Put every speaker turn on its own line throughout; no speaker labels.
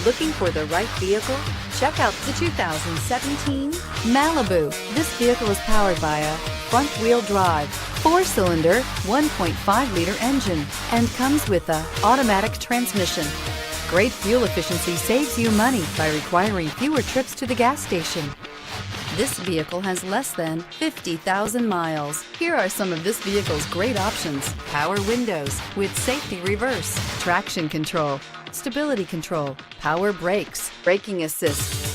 Looking for the right vehicle? Check out the 2017 Malibu. This vehicle is powered by a front-wheel drive, 4-cylinder, 1.5-liter engine, and comes with an automatic transmission. Great fuel efficiency saves you money by requiring fewer trips to the gas station. This vehicle has less than 50,000 miles. Here are some of this vehicle's great options: power windows with safety reverse, traction control, stability control, power brakes, braking assist.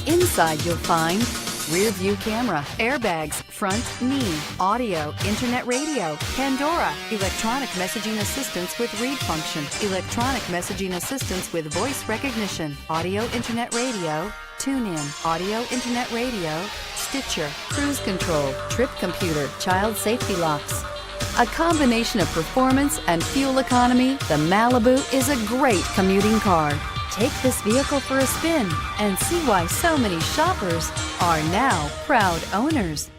Inside you'll find rear view camera, airbags, front knee, audio, internet radio, Pandora, electronic messaging assistance with read function, electronic messaging assistance with voice recognition, audio internet radio, tune-in, audio internet radio, Stitcher, cruise control, trip computer, child safety locks. A combination of performance and fuel economy, the Malibu is a great commuting car. Take this vehicle for a spin and see why so many shoppers are now proud owners.